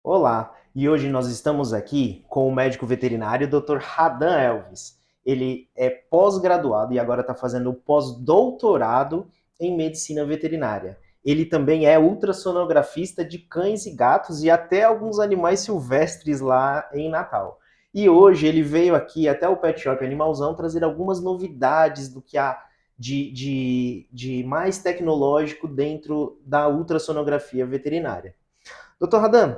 Olá, e hoje nós estamos aqui com o médico veterinário Dr. Radan Elvis. Ele é pós-graduado e agora está fazendo o pós-doutorado em medicina veterinária. Ele também é ultrassonografista de cães e gatos e até alguns animais silvestres lá em Natal. E hoje ele veio aqui até o Pet Shop Animalzão trazer algumas novidades do que há de mais tecnológico dentro da ultrassonografia veterinária. Doutor Radan,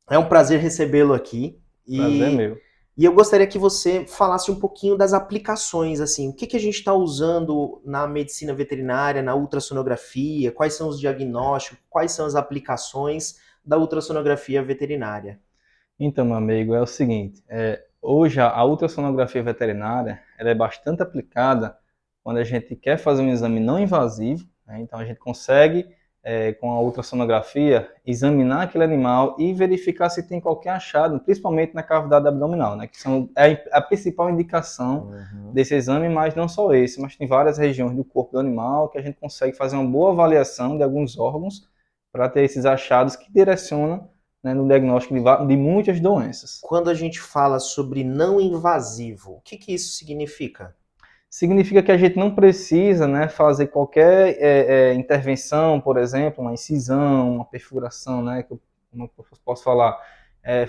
é um prazer recebê-lo aqui Prazer é e, meu. e eu gostaria que você falasse um pouquinho das aplicações, assim, o que a gente está usando na medicina veterinária, na ultrassonografia, quais são os diagnósticos, quais são as aplicações da ultrassonografia veterinária. Então, meu amigo, é o seguinte, hoje a ultrassonografia veterinária ela é bastante aplicada quando a gente quer fazer um exame não invasivo, né? Então a gente consegue, com a ultrassonografia, examinar aquele animal e verificar se tem qualquer achado, principalmente na cavidade abdominal, né? Que é a principal indicação Uhum. desse exame, mas não só esse, mas tem várias regiões do corpo do animal que a gente consegue fazer uma boa avaliação de alguns órgãos para ter esses achados que direcionam, né, no diagnóstico de muitas doenças. Quando a gente fala sobre não invasivo, o que isso significa? Significa que a gente não precisa, né, fazer qualquer intervenção, por exemplo, uma incisão, uma perfuração, né, como eu posso falar,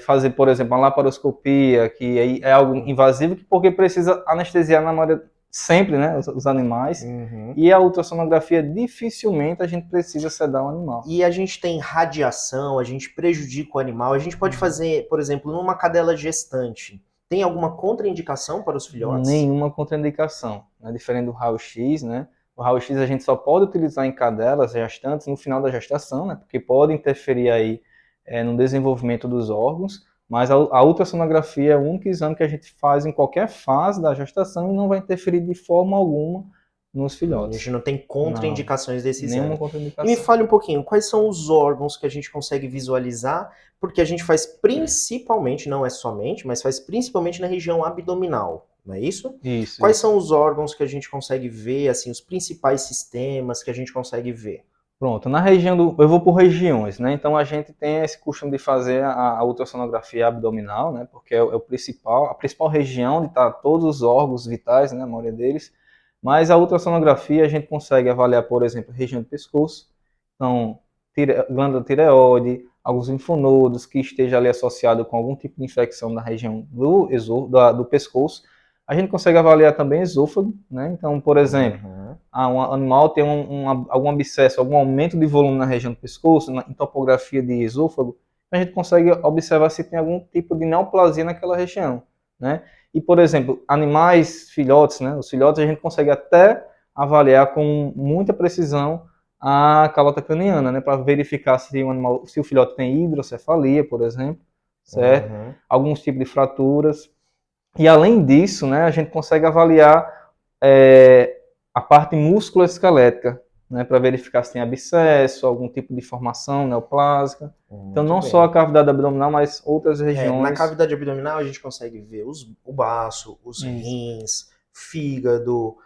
fazer, por exemplo, uma laparoscopia, que aí é algo invasivo, porque precisa anestesiar na maioria, sempre, né, os animais, Uhum. e a ultrassonografia dificilmente a gente precisa sedar um animal. E a gente tem radiação, a gente prejudica o animal, a gente pode fazer, por exemplo, numa cadela gestante, tem alguma contraindicação para os filhotes? Nenhuma contraindicação, né? Diferente do raio-x, né? O raio-x a gente só pode utilizar em cadelas gestantes no final da gestação, né? Porque pode interferir aí no desenvolvimento dos órgãos, mas a ultrassonografia é o único exame que a gente faz em qualquer fase da gestação e não vai interferir de forma alguma nos A gente filhotes. não tem Não, contraindicações desse nenhuma exame. E me contraindicação. fale um pouquinho, quais são os órgãos que a gente consegue visualizar? Porque a gente faz principalmente, não é somente, mas faz principalmente na região abdominal, não é isso? Isso, Quais isso. são os órgãos que a gente consegue ver, assim, os principais sistemas que a gente consegue ver? Pronto, na região do. Eu vou por regiões, né? Então a gente tem esse costume de fazer a ultrassonografia abdominal, né? Porque é o principal, a principal região onde está todos os órgãos vitais, né? A maioria deles. Mas a ultrassonografia a gente consegue avaliar, por exemplo, a região do pescoço, então, glândula tireoide, alguns linfonodos que esteja ali associado com algum tipo de infecção na região do pescoço. A gente consegue avaliar também esôfago, né? Então, por exemplo, Uhum. um animal tem algum abscesso, algum aumento de volume na região do pescoço, em topografia de esôfago, a gente consegue observar se tem algum tipo de neoplasia naquela região, né? E, por exemplo, animais, filhotes, né? Os filhotes a gente consegue até avaliar com muita precisão a calota craniana, né? Para verificar se o animal, se o filhote tem hidrocefalia, por exemplo, certo? Uhum. Alguns tipos de fraturas. E além disso, né, a gente consegue avaliar é, a parte musculoesquelética, né, para verificar se tem abscesso, algum tipo de formação neoplásica. Então, Muito não só a bem. cavidade abdominal, mas outras Na regiões. cavidade abdominal a gente consegue ver o baço, os Isso. rins, fígado,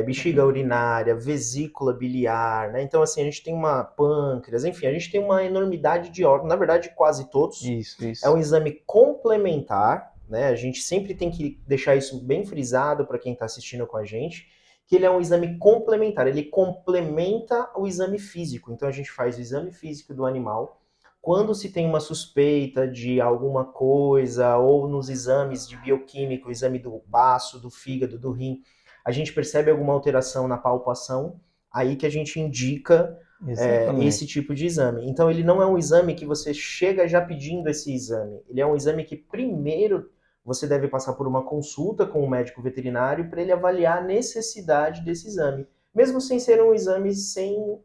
bexiga urinária, vesícula biliar, né? Então, assim, a gente tem uma pâncreas, enfim, a gente tem uma enormidade de órgãos, na verdade, quase todos. Isso, É um isso. exame complementar, né? A gente sempre tem que deixar isso bem frisado para quem está assistindo com a gente, que ele é um exame complementar, ele complementa o exame físico. Então, a gente faz o exame físico do animal quando se tem uma suspeita de alguma coisa, ou nos exames de bioquímico, exame do baço, do fígado, do rim, a gente percebe alguma alteração na palpação, aí que a gente indica esse Exatamente. tipo de exame. Então, ele não é um exame que você chega já pedindo esse exame. Ele é um exame que primeiro você deve passar por uma consulta com o médico veterinário para ele avaliar a necessidade desse exame. Mesmo sem ser um exame sem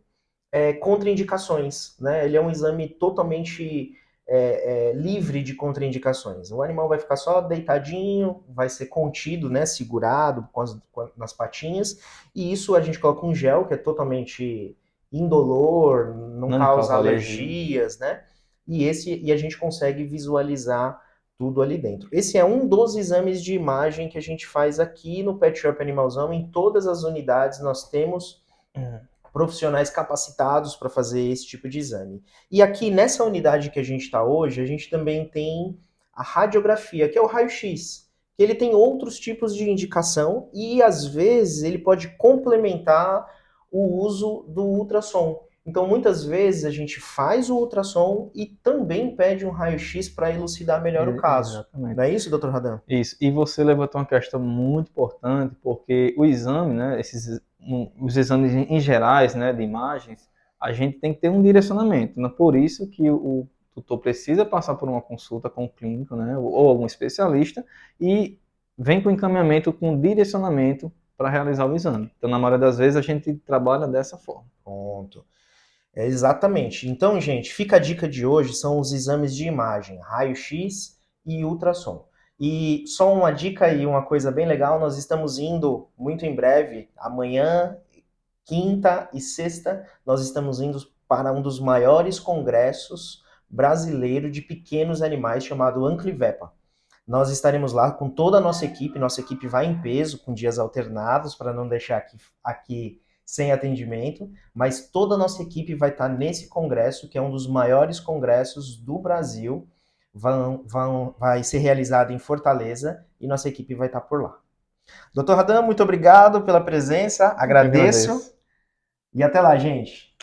contraindicações, né? Ele é um exame totalmente livre de contraindicações. O animal vai ficar só deitadinho, vai ser contido, né? Segurado nas patinhas, e isso a gente coloca um gel que é totalmente indolor, não Não causa causa alergia. alergias, né? E a gente consegue visualizar tudo ali dentro. Esse é um dos exames de imagem que a gente faz aqui no Pet Shop Animalzão. Em todas as unidades nós temos profissionais capacitados para fazer esse tipo de exame. E aqui nessa unidade que a gente está hoje, a gente também tem a radiografia, que é o raio-x, que ele tem outros tipos de indicação e às vezes ele pode complementar o uso do ultrassom. Então, muitas vezes a gente faz o ultrassom e também pede um raio-x para elucidar melhor o caso. Exatamente. Não é isso, doutor Radan? Isso. E você levantou uma questão muito importante, porque o exame, né, os exames em gerais, né, de imagens, a gente tem que ter um direcionamento. Né? Por isso que o tutor precisa passar por uma consulta com o clínico, né, ou algum especialista, e vem com encaminhamento, com direcionamento para realizar o exame. Então, na maioria das vezes, a gente trabalha dessa forma. Pronto. É exatamente. Então, gente, fica a dica de hoje, são os exames de imagem, raio-x e ultrassom. E só uma dica e uma coisa bem legal, nós estamos indo muito em breve, amanhã, quinta e sexta, nós estamos indo para um dos maiores congressos brasileiros de pequenos animais, chamado Anclivepa. Nós estaremos lá com toda a nossa equipe vai em peso, com dias alternados, para não deixar aqui sem atendimento, mas toda a nossa equipe vai estar nesse congresso, que é um dos maiores congressos do Brasil, vai ser realizado em Fortaleza, e nossa equipe vai estar por lá. Doutor Radan, muito obrigado pela presença, Eu que agradeço, agradeço. e até lá, gente.